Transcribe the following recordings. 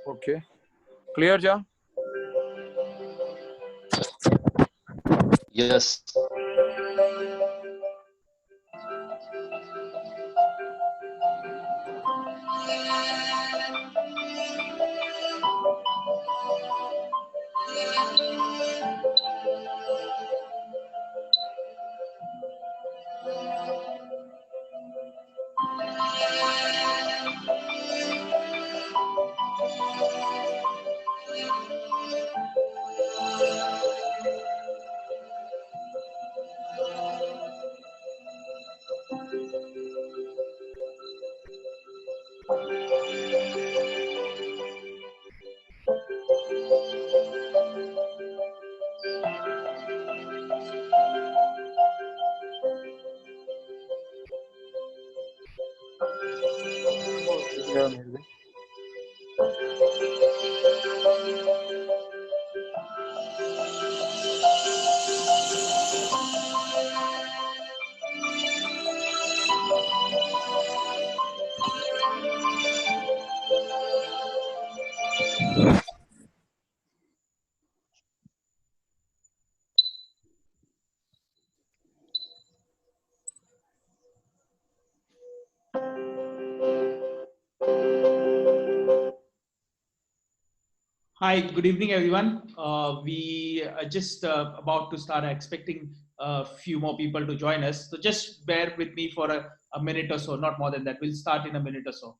Okay. Clear, Ja? Yes. Yeah, maybe. Hi, good evening, everyone. We are just about to start expecting a few more people to join us. So just bear with me for a minute or so, not more than that. We'll start in a minute or so.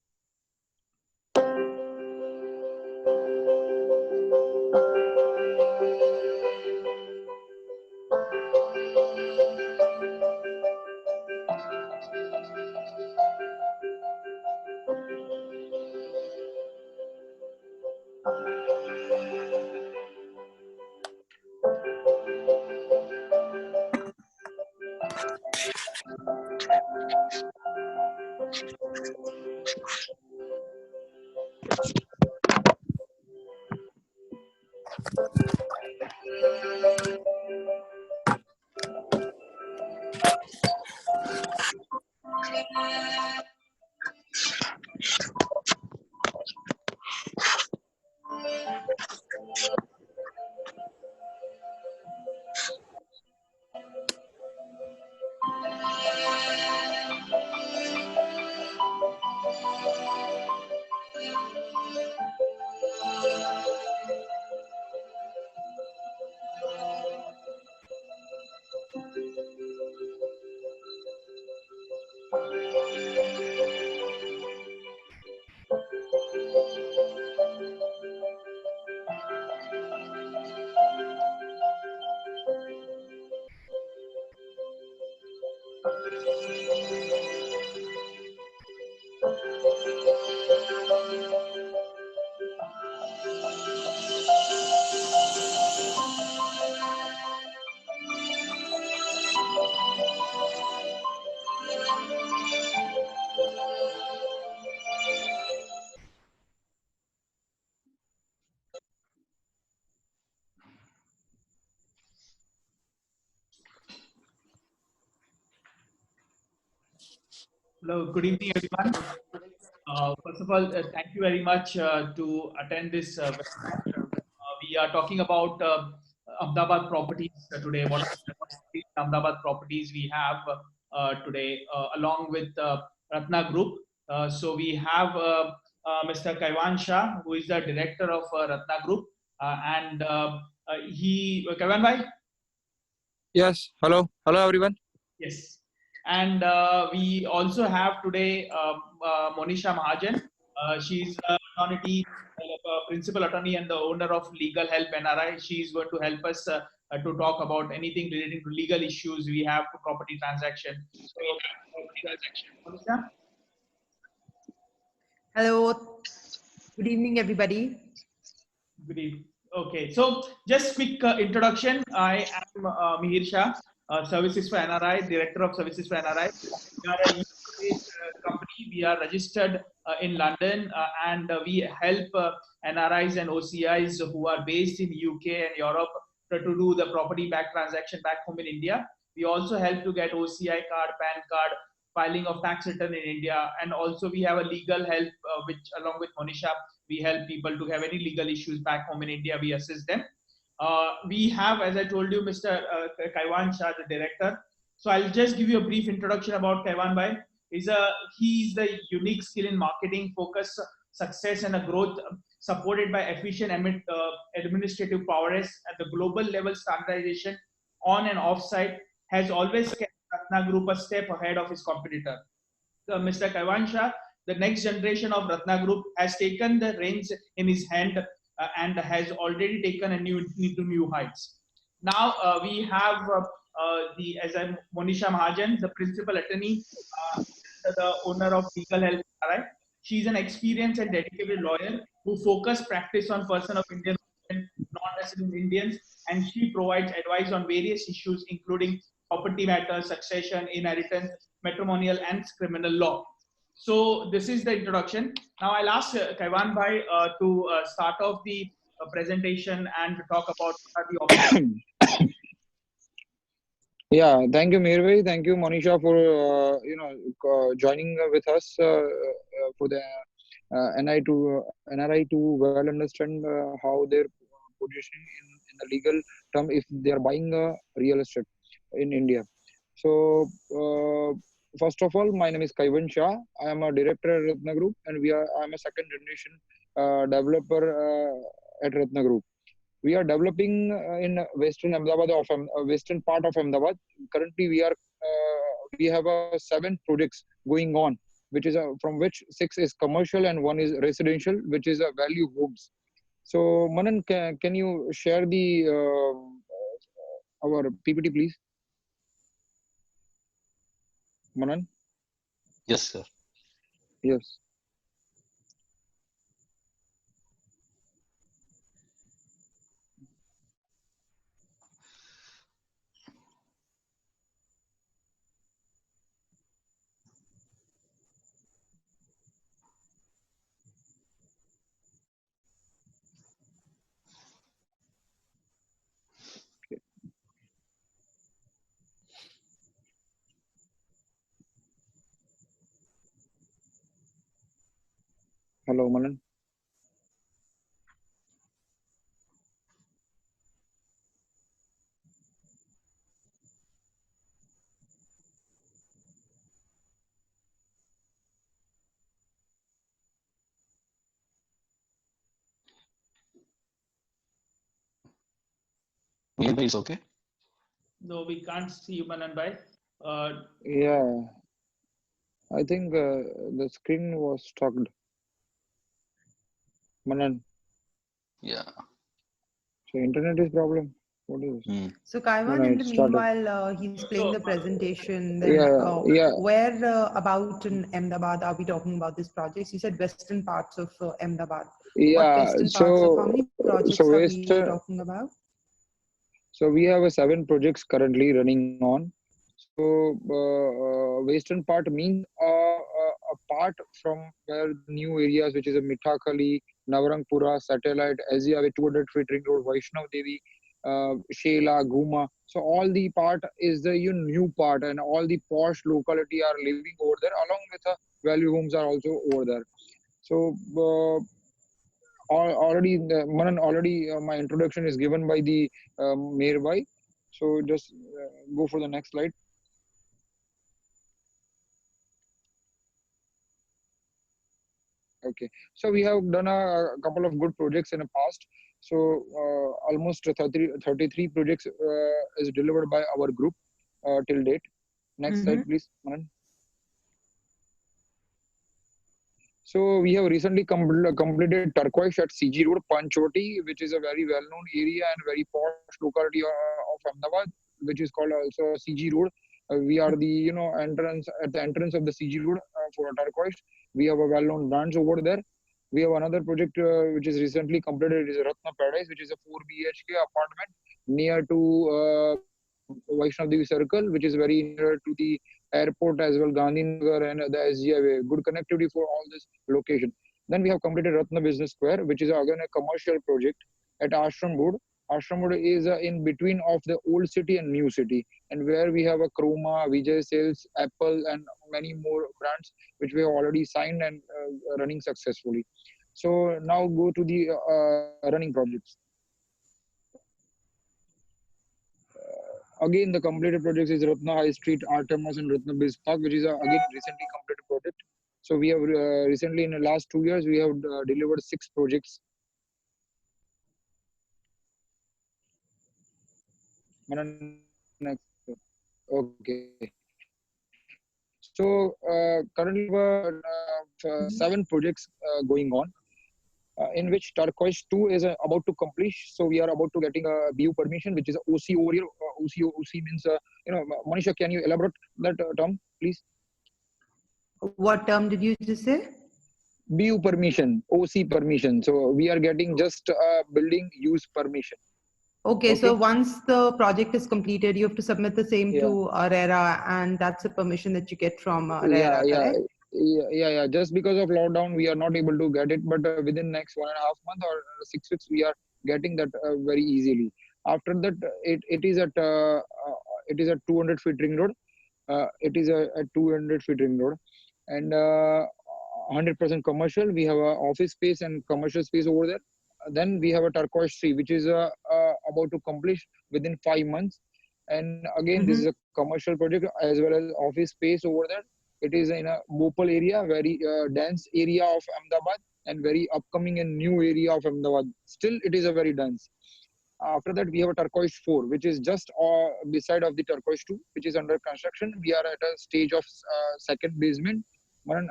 Hello, good evening, everyone. First of all, thank you very much to attend this webinar. We are talking about Ahmedabad properties today. What are the Ahmedabad properties we have today, along with Ratna Group. So we have Mr. Mihir Shah, who is the director of Ratna Group, and Kaiwan bhai? Yes. Hello. Hello, everyone. Yes. And we also have today Monisha Mahajan. She's principal attorney and the owner of Legal Help NRI. She's going to help us to talk about anything relating to legal issues we have for property transaction. So, Monisha? Hello, good evening, everybody. Good evening. Okay, so just quick introduction. I am Mihir Shah, Services for NRI, Director of Services for NRI. We are a UK-based company. We are registered in London and we help NRIs and OCIs who are based in UK and Europe to do the property back transaction back home in India. We also help to get OCI card, PAN card filing of tax return in India, and also we have a legal help, which along with Monisha, we help people to have any legal issues back home in India. We assist them. We have, as I told you, Mr. Kaiwan Shah, the director. So I'll just give you a brief introduction about Kaiwan Bhai. He is the unique skill in marketing, focus, success, and a growth supported by efficient administrative prowess at the global level. Standardization on and off site has always kept Ratna Group a step ahead of his competitor. Mr. Kaiwan Shah, the next generation of Ratna Group, has taken the reins in his hand and has already taken to new heights. Now we have Monisha Mahajan, the principal attorney, the owner of Legal Help NRI. She is an experienced and dedicated lawyer who focus practice on person of Indian origin, non-resident Indians, and she provides advice on various issues including property matters, succession, inheritance, matrimonial, and criminal law. So this is the introduction. Now I'll ask Kaiwan Bhai to start off the presentation and to talk about the options. Yeah, thank you, Mihir bhai. Thank you, Monisha, for joining with us for the NRI to well understand how their position in the legal term if they are buying real estate in India. So, first of all, my name is Kaivan Shah. I am a director at Ratna Group, and I'm a second generation developer at Ratna Group. We are developing in western Ahmedabad western part of Ahmedabad. Currently, we have 7 projects going on, which is from which 6 is commercial and 1 is residential, which is a value homes. So, Manan, can you share the our PPT, please? Manan? Yes, sir. Yes. Hello, Manan. Mihir is okay. No, we can't see you, Manan Bhai. Yeah, I think the screen was stuck. Manan, Yeah. so internet is problem. What is? So No, Kaiwan, in the it started. meanwhile, he's playing So, the presentation. Then, Yeah, yeah, where about in Ahmedabad are we talking about these projects? You said western parts of Ahmedabad. What yeah. western parts of how many projects are we Western. talking about? So we have 7 projects currently running on. So western part means a part from where the new areas, which is a Mithakali, Navarangpura, Satellite, Azia, with 200 feet ring road, Vaishnav Devi, Shela, Guma. So all the part is the new part, and all the posh locality are living over there. Along with the value homes are also over there. So already, Manan, already my introduction is given by the Mihir bhai. So just go for the next slide. Okay, so we have done a couple of good projects in the past. So almost 33 projects is delivered by our group till date. Next slide, please, Manan. So we have recently completed Turquoise at CG Road, Panchoti, which is a very well-known area and very posh locality of Ahmedabad, which is called also CG Road. We are the entrance at the entrance of the CG Road for Turquoise. We have a well-known branch over there. We have another project which is recently completed. It is Ratna Paradise, which is a 4 BHK apartment near to Vaishnav Devi Circle, which is very near to the airport as well, Gandhinagar and the SGIway. Good connectivity for all this location. Then we have completed Ratna Business Square, which is again a commercial project at Ashram Road. Ashram Road is in between of the old city and new city, and where we have a Chroma, Vijay Sales, Apple, and many more brands which we have already signed and running successfully. So now go to the running projects. Again, the completed projects is Ratna High Street, Artemis, and Ratna Biz Park, which is again recently completed project. So we have recently in the last 2 years we have delivered 6 projects. Okay. So currently we have 7 projects going on. In which Turquoise 2 is about to complete. So we are about to getting a BU permission, which is a OC over here. OC means, Manisha, can you elaborate that term, please? What term did you just say? BU permission, OC permission. So we are getting just building use permission. Okay, so once the project is completed, you have to submit the same to RERA, and that's a permission that you get from RERA, correct? Yeah. Just because of lockdown, we are not able to get it, but within next 1.5 months or 6 weeks, we are getting that very easily. After that, it is at 200 feet ring road. It is a 200 feet ring road, and 100% commercial. We have a office space and commercial space over there. Then we have a Turquoise 3, which is about to complete within 5 months. And again, this is a commercial project as well as office space over there. It is in a Bhopal area, very dense area of Ahmedabad, and very upcoming and new area of Ahmedabad. Still, it is a very dense. After that, we have a Turquoise 4, which is just beside of the Turquoise 2, which is under construction. We are at a stage of second basement. Manan,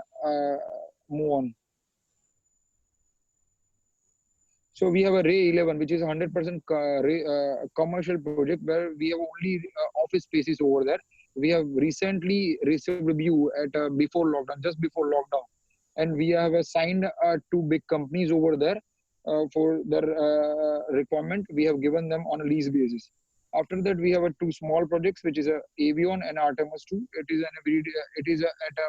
move on. So we have a Ray 11, which is 100% commercial project where we have only office spaces over there. We have recently received review at before lockdown, just before lockdown, and we have signed 2 big companies over there for their requirement. We have given them on a lease basis. After that, we have 2 small projects, which is a Avion and Artemis 2. It is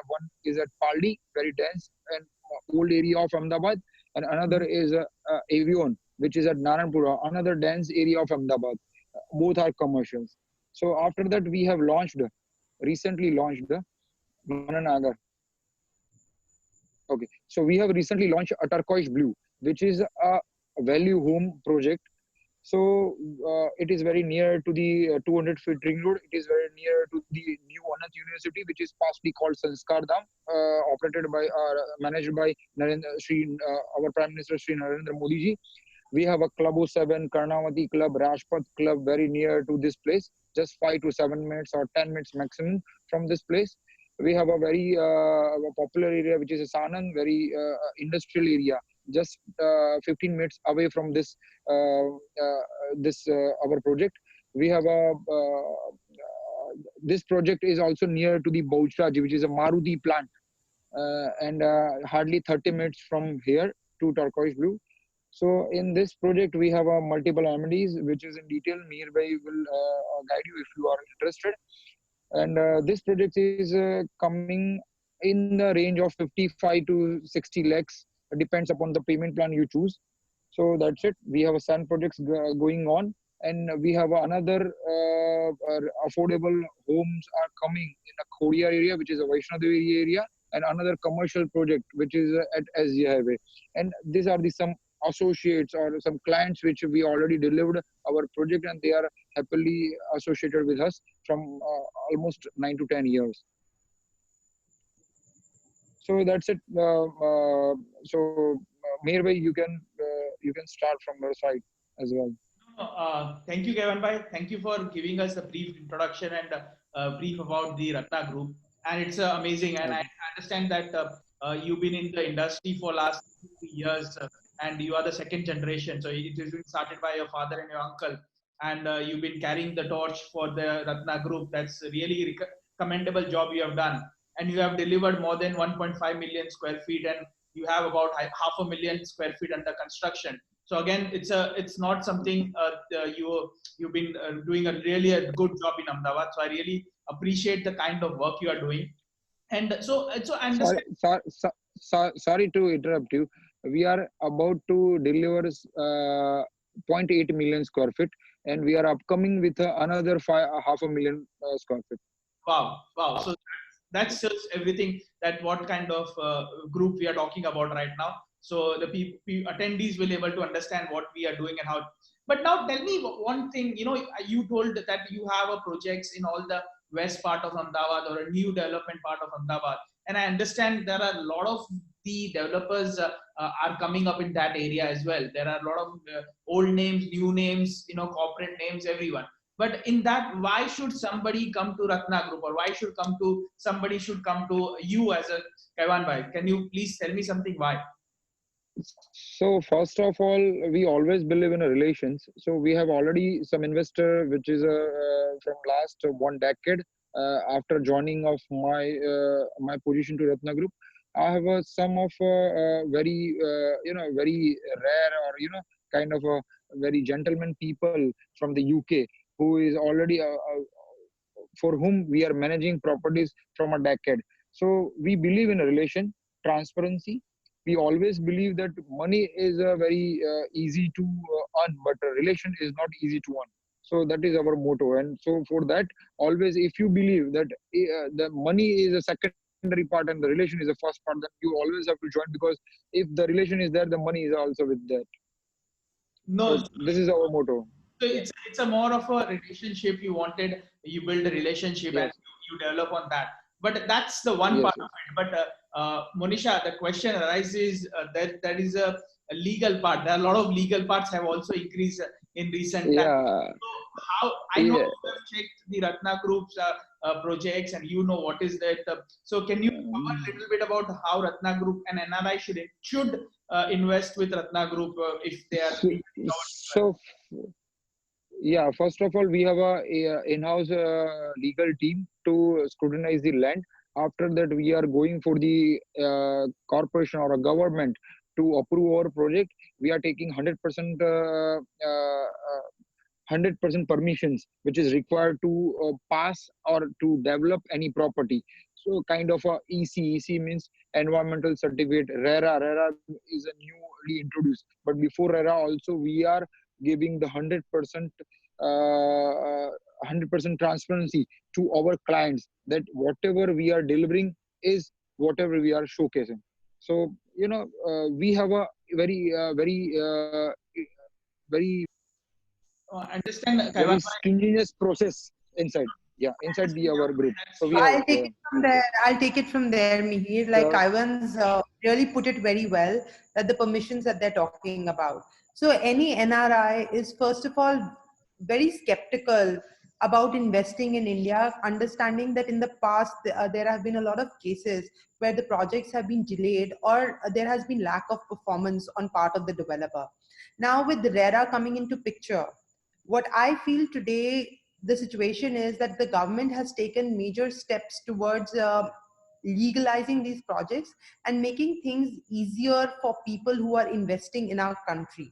one is at Paldi, very dense and old area of Ahmedabad, and another is Avion, which is at Naranpura, another dense area of Ahmedabad. Both are commercials. So after that, we have recently launched Mananagar. Okay, so we have recently launched a Turquoise Blue, which is a value home project. So it is very near to the 200 feet ring road. It is very near to the new Anant University, which is pastly called Sanskar Dham, operated by managed by our Prime Minister Shri Narendra Modi ji. We have a Club 07, Karnavati Club, Rajpath Club, very near to this place, just 5 to 7 minutes or 10 minutes maximum from this place. We have a very popular area, which is a Sanand, very industrial area, just 15 minutes away from this our project. We have this project is also near to the Bouchraj, which is a Maruti plant, and hardly 30 minutes from here to Turquoise Blue. So in this project, we have multiple amenities, which is in detail. Mihir Bhai will guide you if you are interested. And this project is coming in the range of 55 to 60 lakhs. It depends upon the payment plan you choose. So that's it. We have 7 projects going on, and we have another affordable homes are coming in the Khodia area, which is a Vaishnadevi area, and another commercial project, which is at SG Highway. And these are some associates or some clients which we already delivered our project, and they are happily associated with us from almost 9 to 10 years. So that's it. Mihir bhai, you can start from your side as well. Thank you, Kevin bhai. Thank you for giving us a brief introduction and a brief about the Ratna Group. And it's amazing. And I understand that you've been in the industry for last 3 years, and you are the second generation. So it has been started by your father and your uncle, and you've been carrying the torch for the Ratna Group. That's a really commendable job you have done. And you have delivered more than 1.5 million square feet, and you have about 500,000 square feet under construction. So again, it's not something you've been doing a good job in Ahmedabad. So I really appreciate the kind of work you are doing. And so I understand. Sorry to interrupt you. We are about to deliver 0.8 million square feet, and we are upcoming with another half a million square feet. Wow, wow. So that's just everything that what kind of group we are talking about right now. So the attendees will able to understand what we are doing and how. But now tell me one thing. You know, you told that you have a projects in all the west part of Ahmedabad or a new development part of Ahmedabad, and I understand there are a lot of the developers are coming up in that area as well. There are a lot of old names, new names, you know, corporate names, everyone. But in that, why should somebody come to Ratna Group, or why should come to somebody should come to you as a Kaiwan Bhai? Can you please tell me something why? So first of all, we always believe in a relations. So we have already some investor, which is from last 1 decade. After joining of my position to Ratna Group, I have some of very very rare, or kind of a very gentleman people from the UK, who is already for whom we are managing properties from a decade. So we believe in a relation, transparency. We always believe that money is very easy to earn, but a relation is not easy to earn. So that is our motto. And so for that, always, if you believe that the money is a secondary part and the relation is the first part, then you always have to join, because if the relation is there, the money is also with that. No, So this is our motto. so Yeah. it's a more of a relationship you wanted. You build a relationship and Yes. you develop on that. But that's the one Yes. part of it. But Monisha, the question arises that that is a legal part. There are a lot of legal parts have also increased in recent times. Yeah. So how I know Yeah. you have checked the Ratna Group's projects and you know what is that. So can you cover a little bit about how Ratna Group and NRI should invest with Ratna Group if they are So, legally covered to invest? so yeah, first of all, we have a in-house legal team to scrutinize the land. After that, we are going for the corporation or a government to approve our project. We are taking 100% 100% permissions, which is required to pass or to develop any property. So kind of a EC means environmental certificate. RERA is a newly introduced, but before RERA also we are giving the 100% 100% transparency to our clients, that whatever we are delivering is whatever we are showcasing. So we have a very Understand, very Kaiwan? stringent process inside, yeah, inside the our group. That's So we fine. have I'll take it from there. I'll take it from there, Mihir. Like sure. Ivan's really put it very well, that the permissions that they're talking about. So any NRI is first of all very skeptical about investing in India, understanding that in the past there have been a lot of cases where the projects have been delayed, or there has been lack of performance on part of the developer. Now with the RERA coming into picture, what I feel today, the situation is that the government has taken major steps towards legalizing these projects and making things easier for people who are investing in our country.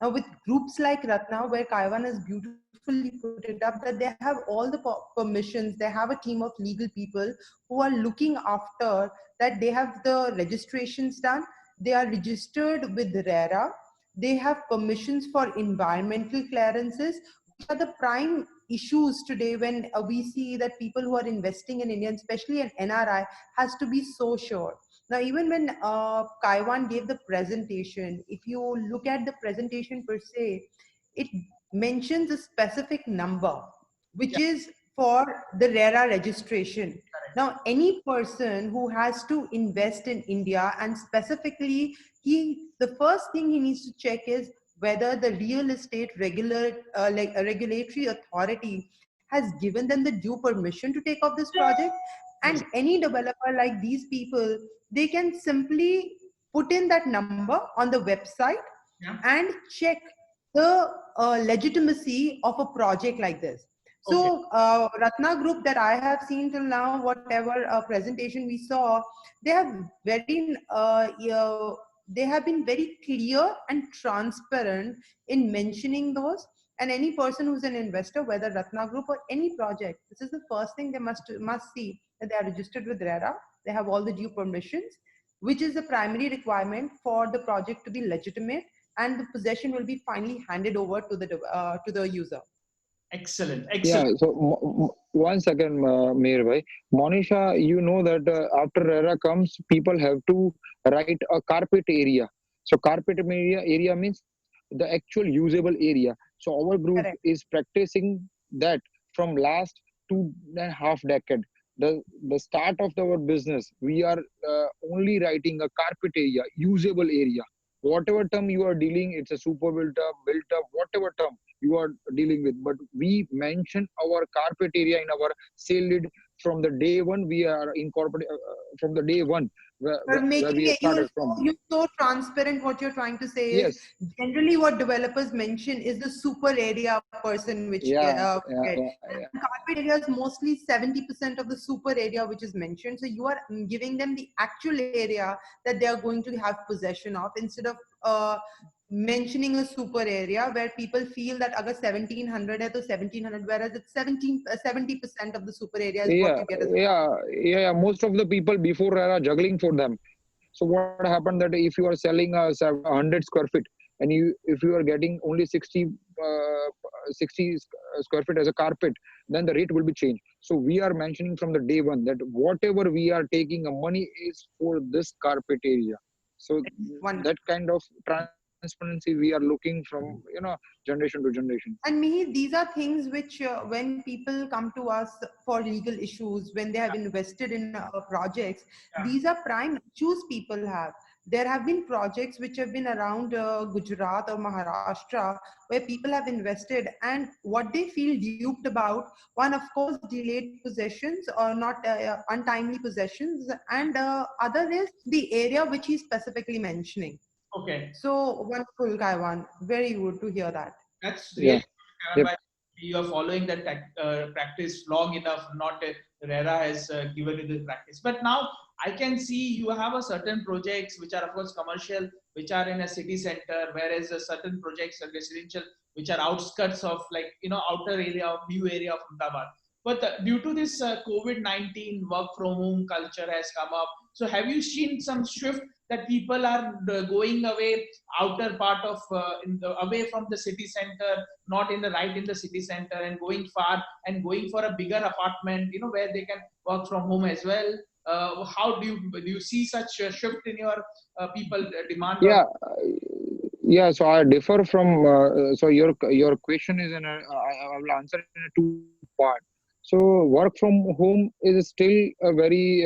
Now, with groups like Ratna, where Kaiwan has beautifully put it up, that they have all the permissions, they have a team of legal people who are looking after that they have the registrations done, they are registered with RERA, they have permissions for environmental clearances, which are the prime issues today when we see that people who are investing in India, especially an NRI, has to be so sure. Now, even when Kaiwan gave the presentation, if you look at the presentation per se, it mentions a specific number, which Yeah, is for the RERA registration. correct. Now, any person who has to invest in India, and specifically, the first thing he needs to check is whether the real estate like a regulatory authority has given them the due permission to take up this project. And Yes. any developer like these people, they can simply put in that number on the website Yeah. and check the legitimacy of a project like this. Okay. So Ratna Group that I have seen till now, whatever presentation we saw, they have they have been very clear and transparent in mentioning those. And any person who's an investor, whether Ratna Group or any project, this is the first thing they must see, that they are registered with RERA, they have all the due permissions, which is the primary requirement for the project to be legitimate and the possession will be finally handed over to the user. Excellent, Yeah, excellent. so 1 second, Meher bhai. Monisha, you know that after RERA comes, people have to write a carpet area. So area means the actual usable area. So our group Correct. is practicing that from last 2.5 decade. The start of our business, we are only writing a carpet area, usable area. Whatever term you are dealing, it's a super built up, whatever term you are dealing with, but we mention our carpet area in our sale lead from the day one. We are incorporating from the day one You're where making we it, started from. you're so transparent. What you're trying to say is Yes. generally what developers mention is the super area person which Yeah, get. yeah, yeah, And yeah. carpet area is mostly 70% of the super area which is mentioned. So you are giving them the actual area that they are going to have possession of, instead of mentioning a super area where people feel that agar 1700 hai to 1700, whereas it's 70% of the super area is what Yeah, you get as. yeah. Most of the people before are juggling for them. So what happened that if you are selling a 100 square feet, and if you are getting only 60 square feet as a carpet, then the rate will be changed. So we are mentioning from the day one that whatever we are taking a money is for this carpet area. So One. that kind of transparency we are looking from, generation to generation. And Mihir, these are things which, when people come to us for legal issues, when they have invested in projects, Yeah. these are prime issues people have. There have been projects which have been around Gujarat or Maharashtra where people have invested, and what they feel duped about, one, of course, delayed possessions or not untimely possessions, and other is the area which he's specifically mentioning. Okay. So wonderful, Kaiwan. Very good to hear that. That's Yeah. really good, Yep. Karan. You are following that practice long enough. Not RERA has given you the practice, but now I can see you have a certain projects which are of course commercial, which are in a city center, whereas certain projects are residential, which are outskirts of, like, outer area of new area of Ahmedabad. But due to this COVID-19 work from home culture has come up. So have you seen some shift that people are going away outer part of away from the city center, not in the right in the city center, and going far and going for a bigger apartment, where they can work from home as well? How do you see such a shift in your people demand of? Yeah, yeah. So I differ from. So your question is I will answer in a two part. So work from home is still a very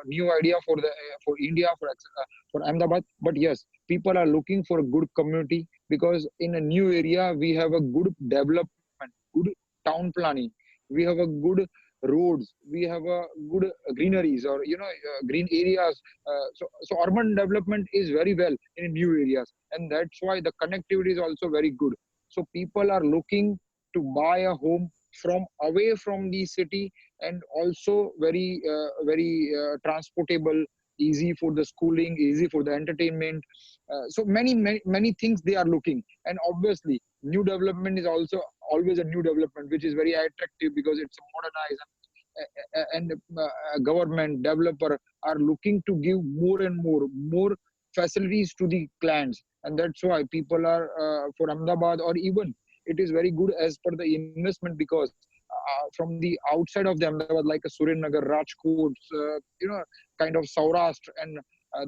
new idea for India, for Ahmedabad. But yes, people are looking for a good community, because in a new area we have a good development, good town planning. We have a good roads. We have a good greeneries, or green areas. So urban development is very well in new areas, and that's why the connectivity is also very good. So people are looking to buy a home from away from the city, and also very transportable, easy for the schooling, easy for the entertainment. So many things they are looking. And obviously new development is also always a new development, which is very attractive because it's modernized. And government developer are looking to give more and more facilities to the clients, and that's why people are for Ahmedabad, or even it is very good as per the investment, because from the outside of the Ahmedabad, like a Surinagar, Rajkot, kind of Saurashtra, and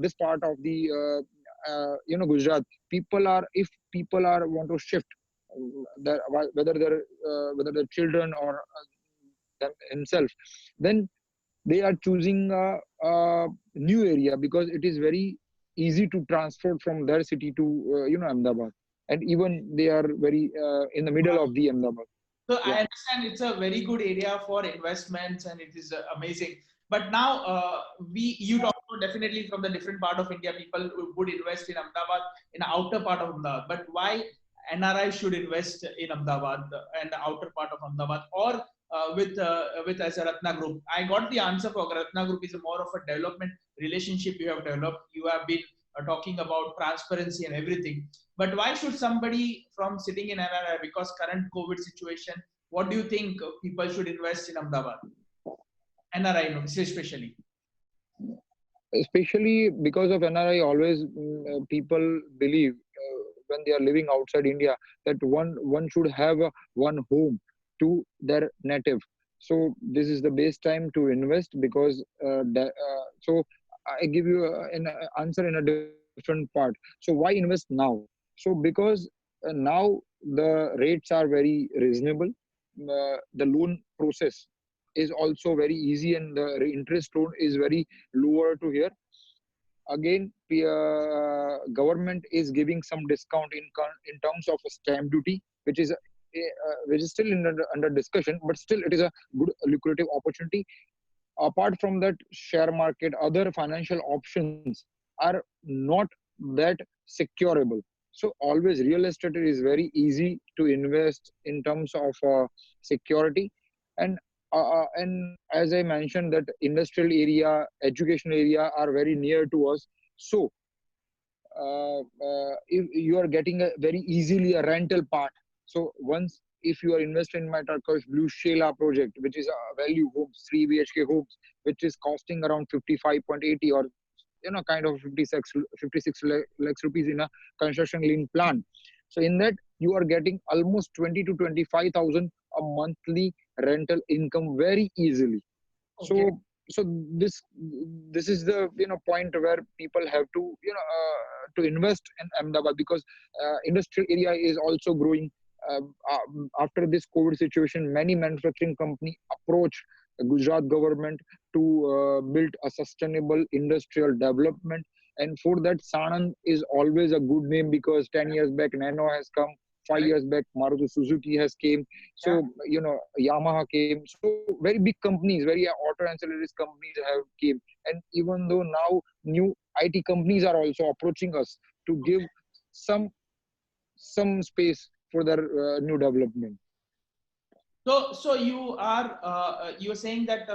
this part of the Gujarat, if people are want to shift, whether they're children or them himself, then they are choosing a new area, because it is very easy to transfer from their city to Ahmedabad, and even they are very in the middle of the Ahmedabad. So Yeah. I understand it's a very good area for investments and it is amazing. But now you talk about definitely from the different part of India, people would invest in Ahmedabad, in the outer part of Ahmedabad. But why NRI should invest in Ahmedabad and the outer part of Ahmedabad, or with as a Ratna Group? I got the answer for Ratna Group is more of a development relationship you have developed. You have been talking about transparency and everything. But why should somebody from sitting in NRI, because current COVID situation, what do you think people should invest in Ahmedabad? NRI, no, especially. especially because of NRI, always people believe when they are living outside India that one should have one home to their native. So this is the best time to invest because so I give you an answer in a different part. So why invest now? So because now the rates are very reasonable. The loan process is also very easy and the interest loan is very lower to here. Again, government is giving some discount in terms of stamp duty, which is still under discussion, but still it is a good lucrative opportunity. Apart from that, share market, other financial options are not that securable. So always real estate is very easy to invest in terms of security. And as I mentioned, that industrial area, education area are very near to us. So if you are getting a very easily a rental part. So once if you are investing in my Turkish Blue Shela project, which is a value homes, 3 BHK homes, which is costing around 55.80 or kind of 56 lakhs rupees in a construction link plan. So in that you are getting almost 20 to 25,000 a monthly rental income very easily. Okay. So this this is the point where people have to to invest in Ahmedabad, because industrial area is also growing. After this COVID situation, many manufacturing company approach the Gujarat government to build a sustainable industrial development. And for that, Sanand is always a good name, because 10 years back Nano has come, 5 years back Maruti Suzuki has came, Yeah. so Yamaha came. So very big companies, very auto ancillaries companies have came. And even though now new IT companies are also approaching us to give some space for their new development. So you are saying that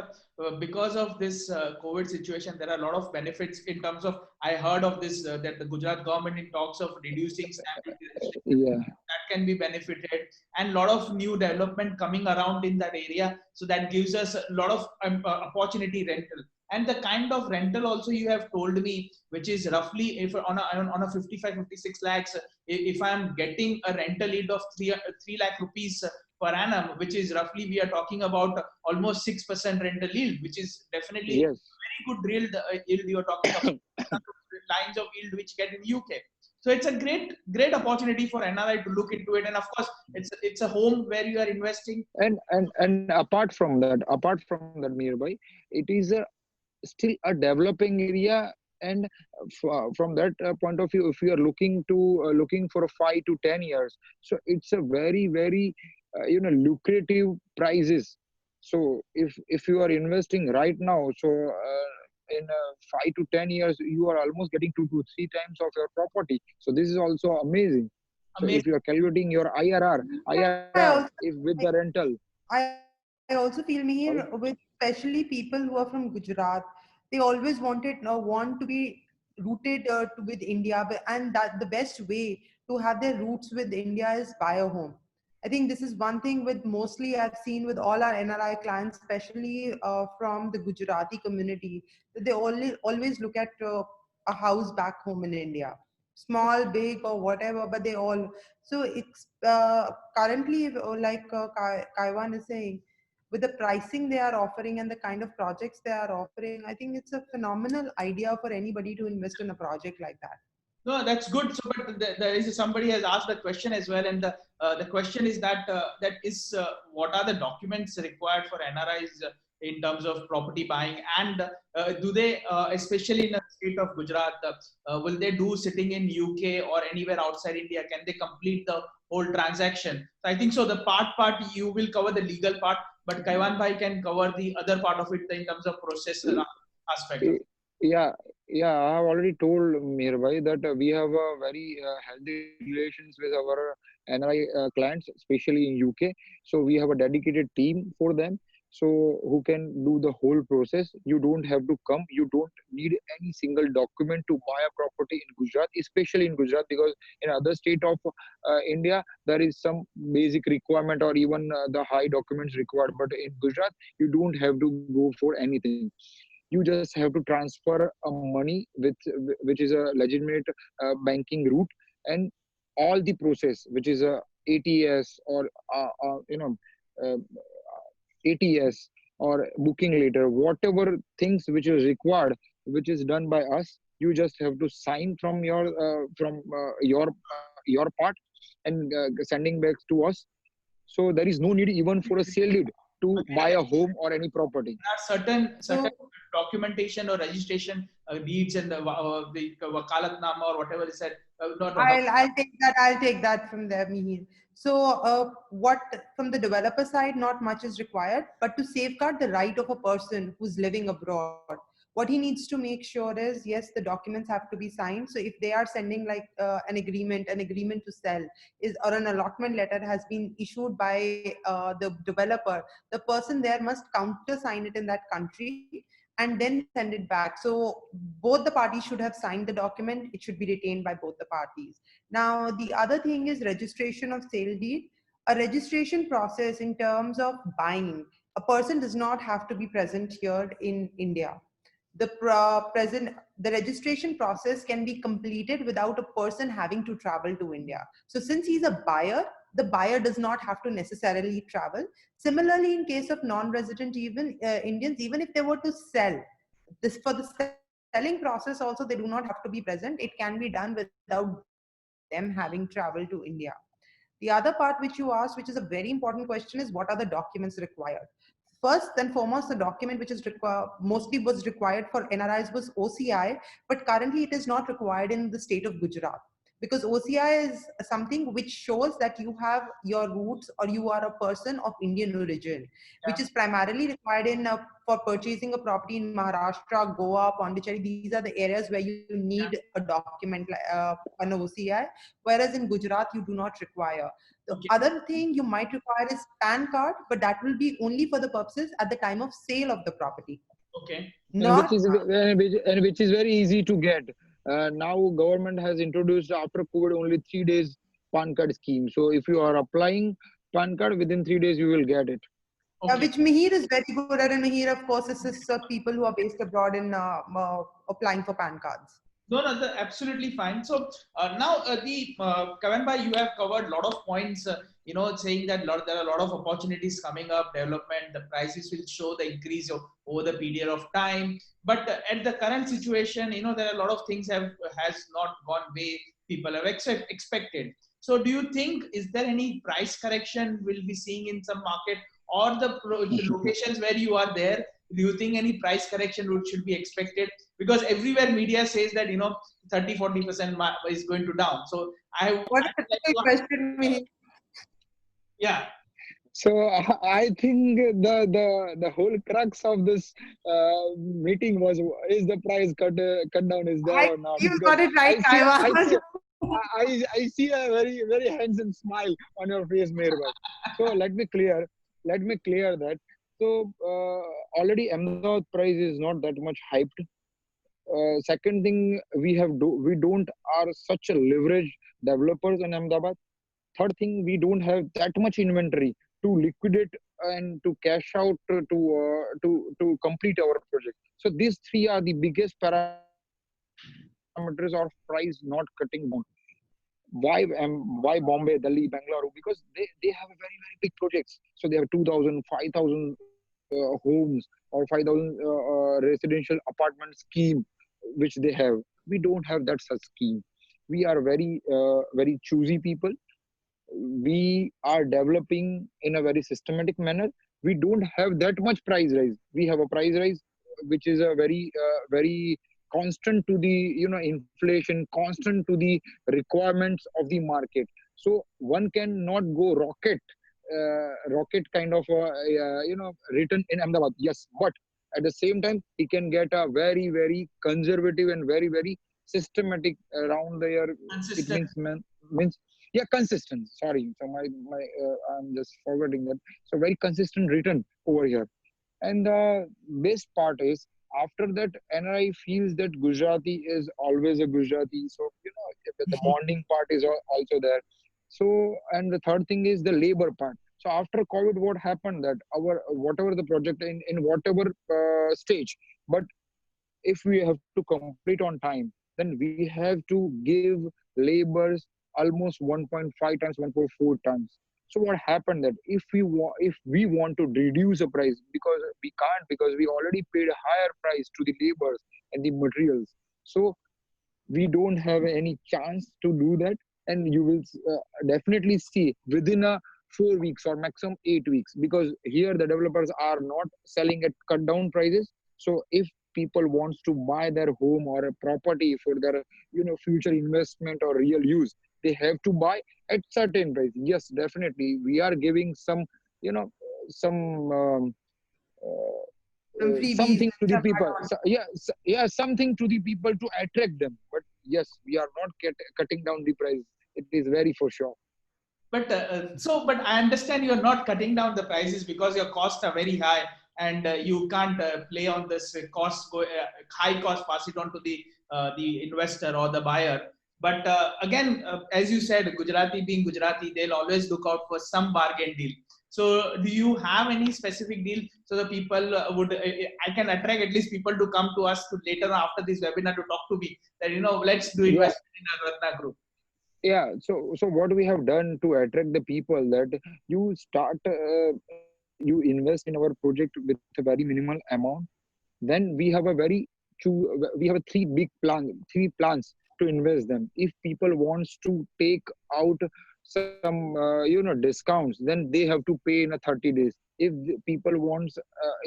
because of this COVID situation, there are a lot of benefits in terms of. I heard of this that the Gujarat government in talks of reducing stamp duty restrictions, Yeah. that can be benefited, and a lot of new development coming around in that area. So that gives us a lot of opportunity rental. And the kind of rental also you have told me, which is roughly if on a 55, 56 lakhs, if I am getting a rental yield of 3 lakh rupees per annum, which is roughly we are talking about almost 6% rental yield, which is definitely Yes. very good yield you are talking about. Lines of yield which get in UK. So it's a great opportunity for NRI to look into it. And of course, it's a home where you are investing. And apart from that, Mirbai, it is a still a developing area. And from that point of view, if you are looking for a 5 to 10 years, so it's a very lucrative prices. So if you are investing right now, so in 5 to 10 years you are almost getting 2 to 3 times of your property. So this is also amazing. So if Amazing. you are calculating your IRR I if with the rental. I also feel, Sorry. Mihir, with especially people who are from Gujarat, they always want to be rooted with India, and that the best way to have their roots with India is buy a home. I think this is one thing with mostly I've seen with all our NRI clients, especially from the Gujarati community, that they always look at a house back home in India, small, big, or whatever, but they all. So it's currently, like Kaiwan is saying, with the pricing they are offering and the kind of projects they are offering, I think it's a phenomenal idea for anybody to invest in a project like that. No, that's good. So, but there is somebody has asked the question as well, and the question is that is what are the documents required for NRIs in terms of property buying, and do they, especially in the state of Gujarat, will they do sitting in UK or anywhere outside India? Can they complete the whole transaction? So I think so. The part you will cover the legal part, but Kaiwan Bhai can cover the other part of it in terms of process aspect of it. Yeah, yeah, I have already told Mirbai that we have a very healthy relations with our NRI clients, especially in UK. So we have a dedicated team for them, so who can do the whole process. You don't have to come. You don't need any single document to buy a property in Gujarat, especially in Gujarat, because in other state of India there is some basic requirement or even the high documents required. But in Gujarat, you don't have to go for anything. You just have to transfer money with which is a legitimate banking route, and all the process which is a ATS or uh, ATS or booking later, whatever things which is required, which is done by us, you just have to sign from your part and sending back to us. So there is no need even for a sale deed to Okay. buy a home or any property. There are certain So documentation or registration deeds and the wakalatnama or whatever is said. Not I'll take that from there, Mihir. So what from the developer side, not much is required, but to safeguard the right of a person who's living abroad, what he needs to make sure is, yes, the documents have to be signed. So if they are sending like an agreement to sell is or an allotment letter has been issued by the developer, the person there must countersign it in that country and then send it back. So both the parties should have signed the document. It should be retained by both the parties. Now, the other thing is registration of sale deed. A registration process in terms of buying, a person does not have to be present here in India. The registration process can be completed without a person having to travel to India. So since he's a buyer, the buyer does not have to necessarily travel. Similarly, in case of non-resident even Indians, even if they were to sell, this for the selling process also, they do not have to be present. It can be done without them having traveled to India. The other part which you asked, which is a very important question, is what are the documents required? First and foremost, the document which is mostly was required for NRIs was OCI, but currently it is not required in the state of Gujarat, because OCI is something which shows that you have your roots or you are a person of Indian origin, which is primarily required in for purchasing a property in Maharashtra, Goa, Pondicherry. These are the areas where you need a document an OCI, whereas in Gujarat you do not require. The okay. other thing you might require is PAN card, but that will be only for the purposes at the time of sale of the property. Okay. And Not which is very easy to get. Now government has introduced after COVID only 3 days PAN card scheme. So if you are applying PAN card within 3 days, you will get it. Okay. which Mihir is very good at, and Mihir, of course, assists people who are based abroad in applying for PAN cards. No, no, absolutely fine. So now, the Kavan bhai, you have covered a lot of points. Saying that there are a lot of opportunities coming up, development, the prices will show the increase over the period of time. But at the current situation, there are a lot of things has not gone way people have expected. So, do you think is there any price correction we'll be seeing in some market or the locations where you are there? Do you think any price correction should be expected? Because everywhere media says that 30-40% is going to down. So I would What a like to difficult question, Mihir. yeah. So I think the whole crux of this meeting was, is the price cut down is there or not? You Because got it right, I see a- I Kaiwan. see I see a very handsome smile on your face, Meherbai. So let me clear that. So already Ahmedabad price is not that much hyped. Second thing, we don't are such a leverage developers in Ahmedabad. Third thing, we don't have that much inventory to liquidate and to cash out to complete our project. So these three are the biggest parameters of price not cutting down. Why Bombay, Delhi, Bangalore? Because they have a very big projects. So they have 2,000, 5,000 homes or 5,000 residential apartment scheme which they have. We don't have that such scheme. We are very choosy people. We are developing in a very systematic manner. We don't have that much price rise. We have a price rise which is a very constant to the inflation, constant to the requirements of the market. So one cannot go rocket kind of return in Ahmedabad, yes, but at the same time he can get a very conservative and very systematic around the year. It Consistent. means yeah, consistent, sorry. So my I'm just forgetting that. So very consistent return over here. And the best part is, after that NRI feels that Gujarati is always a Gujarati. So the bonding part is also there. So, and the third thing is the labor part. So after COVID, what happened that our whatever the project in whatever stage, but if we have to complete on time, then we have to give laborers almost 1.5 times, 1.4 times. So what happened that if we want to reduce the price, because we can't, because we already paid a higher price to the laborers and the materials. So we don't have any chance to do that. And you will definitely see within a 4 weeks or maximum 8 weeks, because here the developers are not selling at cut down prices. So if people wants to buy their home or a property for their future investment or real use, they have to buy at certain price. Yes, definitely we are giving some you know some uh, Some freebies something and to the some people. add-ons. So, yeah, yeah, something to the people to attract them. But yes, we are not cutting down the price. It is very for sure. But I understand you're not cutting down the prices because your costs are very high, and you can't play on this high cost, pass it on to the investor or the buyer. But again, as you said, Gujarati being Gujarati, they'll always look out for some bargain deal. So, do you have any specific deal so the people I can attract at least people to come to us to later after this webinar to talk to me that let's do Yeah, investment in a Ratna Group. yeah. So what we have done to attract the people, that you start, you invest in our project with a very minimal amount. Then we have a very we have a three plans to invest them. If people wants to take out some discounts, then they have to pay in a 30 days. If the people wants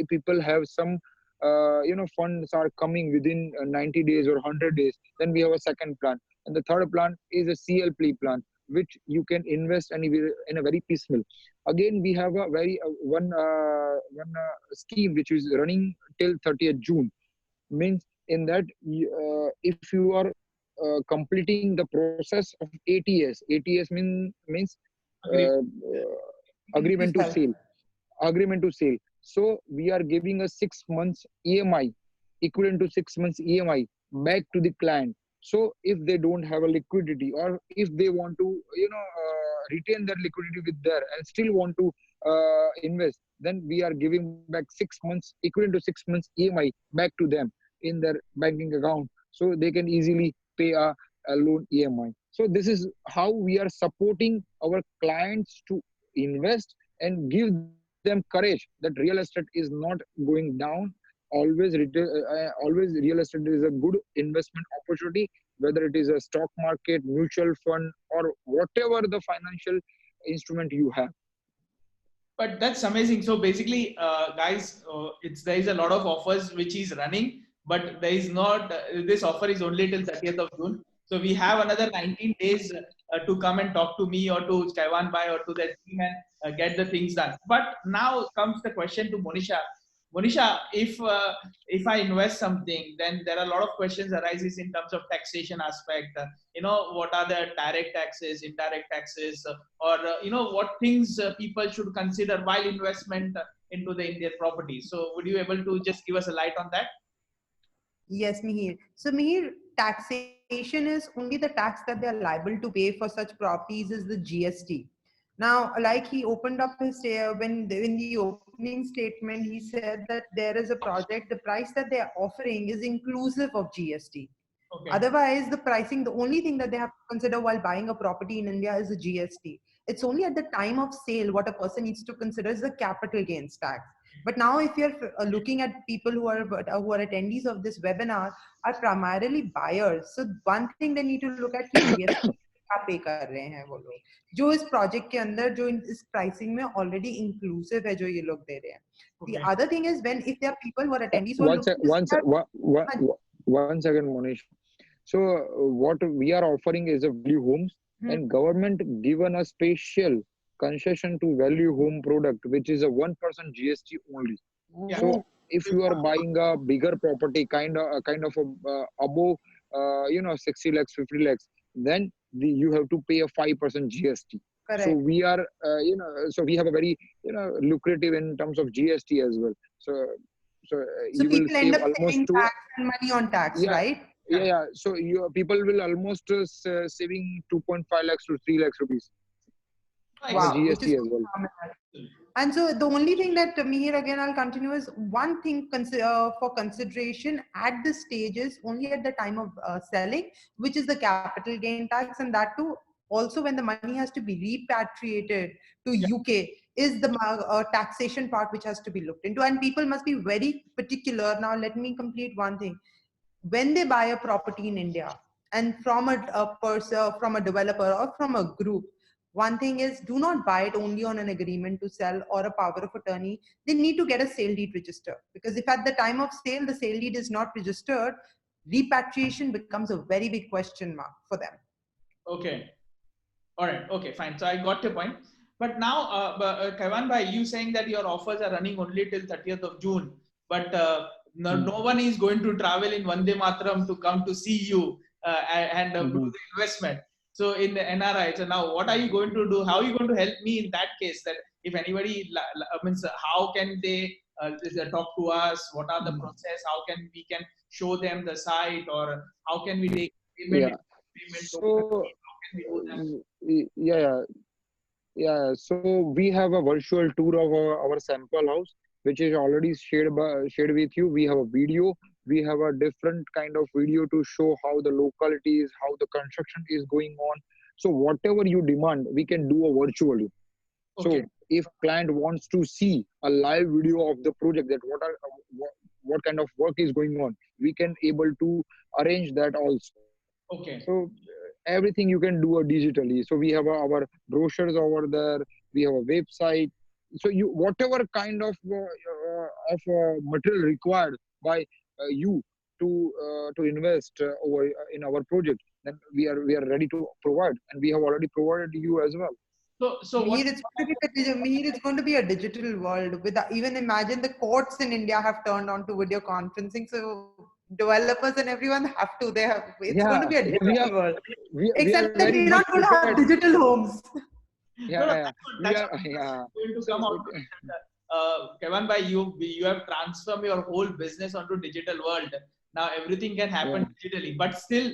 if people have some funds are coming within 90 days or 100 days, then we have a second plan. And the third plan is a CLP plan, which you can invest anywhere in a very piecemeal. Again, we have a very one scheme which is running till 30th June. Means in that, if you are completing the process of ATS means Agree. agreement to Sell. sale. So we are giving a 6 months EMI, equivalent to 6 months EMI back to the client. So if they don't have a liquidity, or if they want to retain their liquidity with there and still want to invest, then we are giving back 6 months, equivalent to 6 months EMI back to them in their banking account, so they can easily pay a loan EMI. So this is how we are supporting our clients to invest and give them courage that real estate is not going down. Always real estate is a good investment opportunity, whether it is a stock market, mutual fund, or whatever the financial instrument you have. But that's amazing. So basically, guys, there is a lot of offers which is running, but there is not. This offer is only till 30th of June. So we have another 19 days to come and talk to me or to Kaiwan Bhai or to the team and get the things done. But now comes the question to Monisha. Monisha, if I invest something, then there are a lot of questions arises in terms of taxation aspect. What are the direct taxes, indirect taxes, or what things people should consider while investment into the Indian property. So, would you able to just give us a light on that? Yes, Mihir. So, Mihir, taxation is only the tax that they are liable to pay for such properties is the GST. Now, like he opened up his when in the opening statement, he said that there is a project. The price that they are offering is inclusive of GST. Okay. Otherwise, the pricing, the only thing that they have to consider while buying a property in India is the GST. It's only at the time of sale what a person needs to consider is the capital gains tax. But now, if you're looking at people who are attendees of this webinar, are primarily buyers. So one thing they need to look at कि GST क्या पे कर रहे हैं वो लोग जो इस project के अंदर जो इस pricing में already inclusive है जो ये लोग दे रहे हैं. The Okay. other thing is when if there are people who are attendees who are One, looking to start, one second, Monish. So what we are offering is a value homes, and government given a special concession to value home product, which is a 1% GST only. Yeah. So if you are buying a bigger property, kind of above 60 lakhs, 50 lakhs, then you have to pay a 5% GST. So correct. we are so we have a very lucrative in terms of GST as well. So So you will people end save up almost saving two. tax and money on tax, Yeah, right? yeah. So you people will almost saving 2.5 lakhs to 3 lakhs rupees. and the Wow, which is GST so as well. phenomenal. And so the only thing that Mihir, again, I'll continue is one thing for consideration at this stage is only at the time of selling, which is the capital gain tax, and that too also when the money has to be repatriated to Yeah. UK is the taxation part which has to be looked into, and people must be very particular. Now, let me complete one thing. When they buy a property in India and from a person, from a developer or from a group, one thing is do not buy it only on an agreement to sell or a power of attorney. They need to get a sale deed registered, because if at the time of sale the sale deed is not registered, repatriation becomes a very big question mark for them. Okay. All right. Okay, fine. So I got your point. But now, Kaivan bhai, you saying that your offers are running only till 30th of June, but no one is going to travel in Vande Mataram to come to see you and do Mm-hmm. the investment. So in the NRI, so now what are you going to do? How are you going to help me in that case? That if anybody means, how can they talk to us? What are the process? How can we can show them the site, or how can we take payment? Yeah. Payment So how can we do that? yeah, yeah. Yeah, so we have a virtual tour of our sample house, which is already shared with you. We have a video. We have a different kind of video to show how the locality is, how the construction is going on. So whatever you demand, we can do a virtually. Okay. So if client wants to see a live video of the project, that what kind of work is going on, we can able to arrange that also. Okay. So everything you can do digitally. So we have our brochures over there. We have a website. So you whatever kind material required by you to invest over in our project, then we are ready to provide, and we have already provided you as well. So what? Mihir, it's going to be a digital world. With even imagine the courts in India have turned on to video conferencing. So developers and everyone have to. They have. It's going to be Yeah, a digital world. we are Except that very we're much not going to have prepared. digital homes. No, no, Yeah, yeah, we that's are. what Yeah. going to So come out of it. Kevin, by you have transformed your whole business onto digital world. Now everything can yeah. happen digitally, but still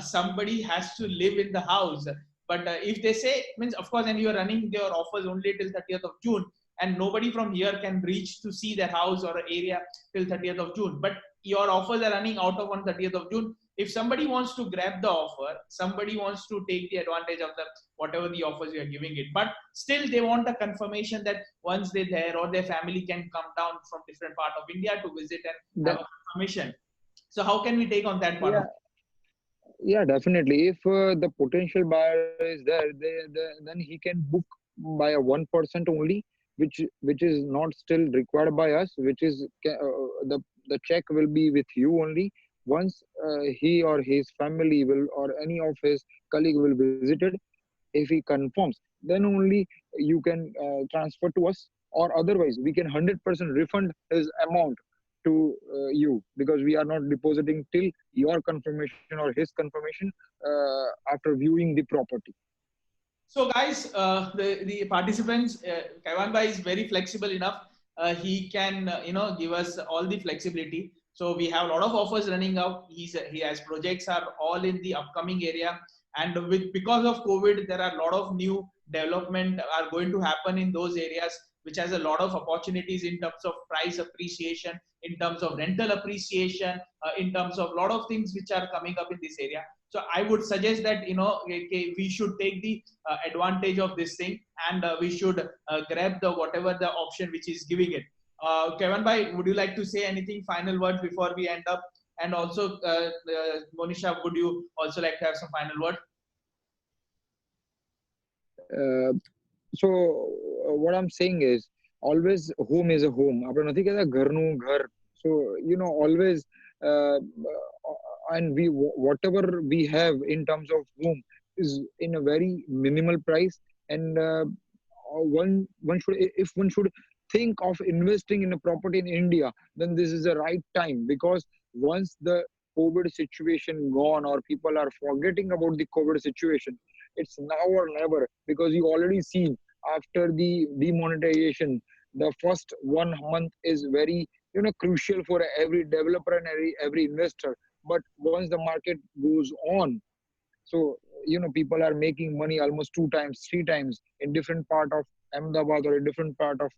somebody has to live in the house. But if they say, means of course, and you are running your offers only till 30th of June, and nobody from here can reach to see their house or area till 30th of June. But your offers are running out of on 30th of June. If somebody wants to grab the offer, somebody wants to take the advantage of the whatever the offers you are giving it, but still they want a confirmation that once they're there or their family can come down from different part of India to visit and have That, a confirmation. So how can we take on that part of yeah. Yeah, definitely. If the potential buyer is there, then he can book by a 1% only, which is not still required by us. Which is the check will be with you only. Once he or his family will or any of his colleague will visit it, if he confirms, then only you can transfer to us, or otherwise we can 100% refund his amount to you, because we are not depositing till your confirmation or his confirmation after viewing the property. So, guys, the participants, Kaiwan Bhai is very flexible enough. He can give us all the flexibility. So we have a lot of offers running out. He has projects are all in the upcoming area, and with because of COVID, there are a lot of new development are going to happen in those areas, which has a lot of opportunities in terms of price appreciation, in terms of rental appreciation, in terms of a lot of things which are coming up in this area. So I would suggest that we should take the advantage of this thing, and we should grab the whatever the option which is giving it. Kevin bhai, would you like to say anything final words before we end up? And also, Monisha, would you also like to have some final word? uh, so what I'm saying is, always home is a home. આપણે નથી કહેતા ઘરનું ઘર. So always, uh, and whatever we have in terms of home is in a very minimal price, and one should, if one should think of investing in a property in India, then this is the right time, because once the COVID situation gone, or people are forgetting about the COVID situation, it's now or never, because you already seen after the demonetization, the first 1 month is very crucial for every developer and every investor. But once the market goes on, so people are making money almost 2 times, 3 times in different part of Ahmedabad or a different part of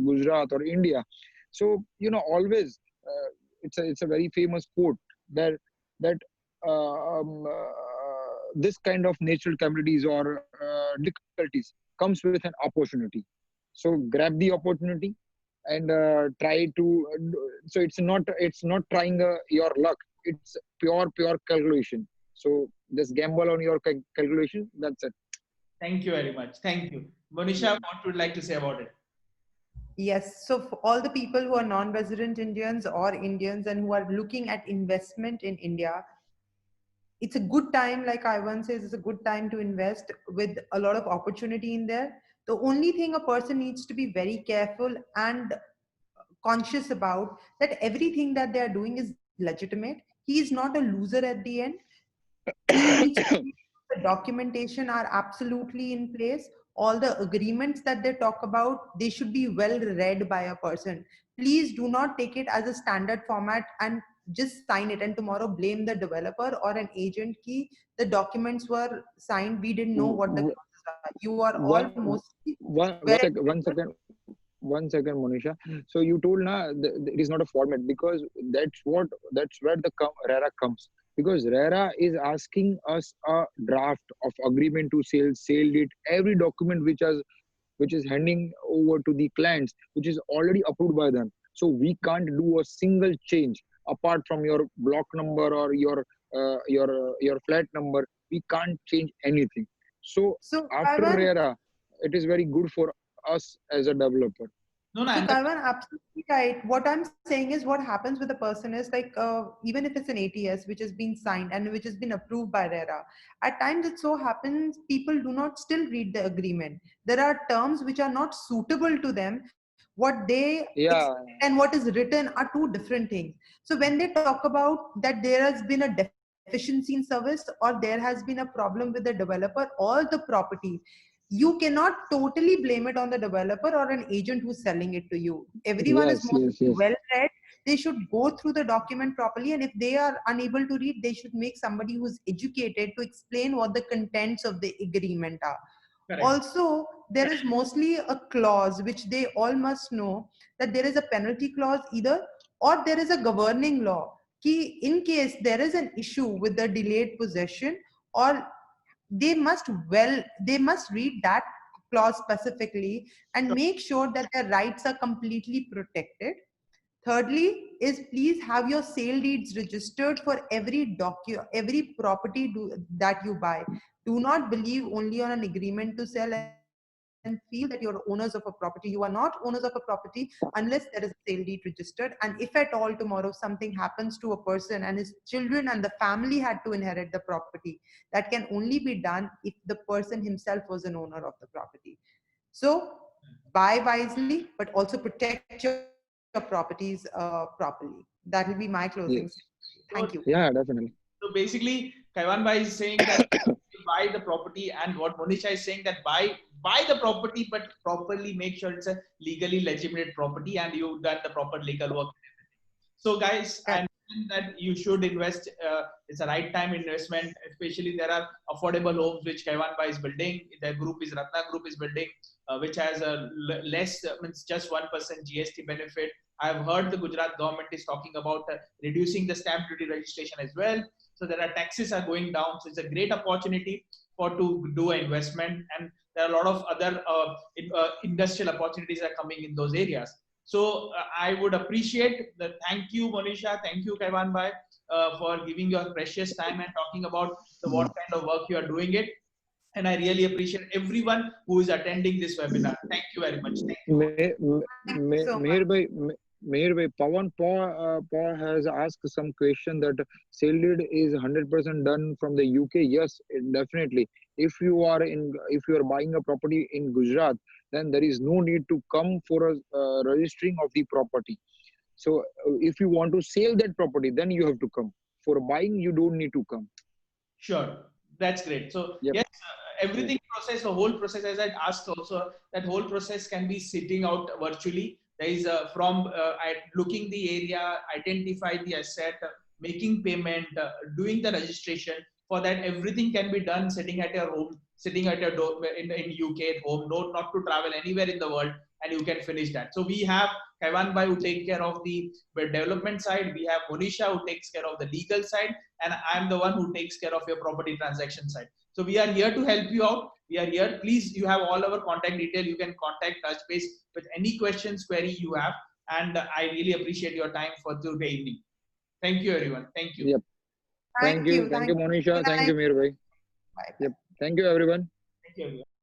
Gujarat or India. So always it's a very famous quote that this kind of natural calamities or difficulties comes with an opportunity. So grab the opportunity and try to. So it's not trying your luck. It's pure calculation. So just gamble on your calculation. That's it. Thank you very much. Thank you. Monisha, Yeah. what would you like to say about it? Yes, so for all the people who are non-resident Indians or Indians and who are looking at investment in India, it's a good time, like Ivan says, it's a good time to invest with a lot of opportunity in there. The only thing a person needs to be very careful and conscious about that everything that they are doing is legitimate. He is not a loser at the end. He needs to make sure the documentation are absolutely in place. All the agreements that they talk about, they should be well read by a person. Please do not take it as a standard format and just sign it and tomorrow blame the developer or an agent key. The documents were signed. We didn't know what the W- clauses are. You are all one mostly one very second, one second, Monisha. So you told na it is not a format because that's where the RERA comes, because RERA is asking us a draft of agreement to sale it, every document which is handing over to the clients, which is already approved by them. So we can't do a single change apart from your block number or your flat number. We can't change anything. So so after Kaivan, RERA, it is very good for us as a developer. No, no, so and Kaivan, absolutely right. What I'm saying is what happens with a person is like even if it's an ATS which has been signed and which has been approved by RERA, at times it so happens people do not still read the agreement. There are terms which are not suitable to them. What they expect Yeah. and what is written are two different things. So when they talk about that there has been a deficiency in service or there has been a problem with the developer or the property, you cannot totally blame it on the developer or an agent who's selling it to you. Everyone is Yes. Yes. mostly Yes. well read. They should go through the document properly, and if they are unable to read, they should make somebody who's educated to explain what the contents of the agreement are. correct. Also, there is mostly a clause which they all must know, that there is a penalty clause either or there is a governing law. Ki in case there is an issue with the delayed possession, or they must read that clause specifically and make sure that their rights are completely protected. Thirdly is please have your sale deeds registered for every property that you buy. Do not believe only on an agreement to sell and feel that you're owners of a property. You are not owners of a property unless there is a sale deed registered. And if at all tomorrow something happens to a person and his children and the family had to inherit the property, that can only be done if the person himself was an owner of the property. So buy wisely, but also protect your properties properly. That will be my closing statement. Yes. Thank you. So, Yeah. Definitely. so basically, Kaiwan Bhai is saying that you buy the property, and what Monisha is saying that buy the property, but properly make sure it's a legally legitimate property and you've done the proper legal work. So, guys, Correct. I mentioned that you should invest. It's a right time investment. Especially there are affordable homes which Kaiwan Bhai is building. The group is Ratna Group is building, which has a less means just 1% GST benefit. I've heard the Gujarat government is talking about reducing the stamp duty registration as well. So there are taxes are going down. So it's a great opportunity for to do an investment, and there are a lot of other industrial opportunities are coming in those areas. So I would appreciate the thank you, Monisha, thank you, Kaivan Bhai, for giving your precious time and talking about the what kind of work you are doing it. And I really appreciate everyone who is attending this webinar. Thank you very much. Thank you. Thank you so much. Mihir bhai, Pawan Paul has asked some question that sale deed is 100% done from the UK. Yes, definitely. If you are buying a property in Gujarat, then there is no need to come for a registering of the property. So if you want to sell that property, then you have to come. For buying, you don't need to come. Sure, that's great. So Yep. yes, Yeah. everything process, the whole process, as I asked also, that whole process can be sitting out virtually. There is from looking the area, identify the asset, making payment, doing the registration. For that, everything can be done sitting at your home, sitting at your door in UK at home, not to travel anywhere in the world, and you can finish that. So we have Kaivan Bhai who take care of the development side. We have Monisha who takes care of the legal side, and I'm the one who takes care of your property transaction side. So we are here to help you out. We are here. Please, you have all our contact detail. You can contact, touch base with any questions, query you have. And I really appreciate your time for today evening. Thank you, everyone. Thank you. Yep. Thank Thank you. you, Thank you. Monisha. Good Thank night. you, Mihir bhai. Bye. Yep. Thank you, everyone. Thank you, everyone.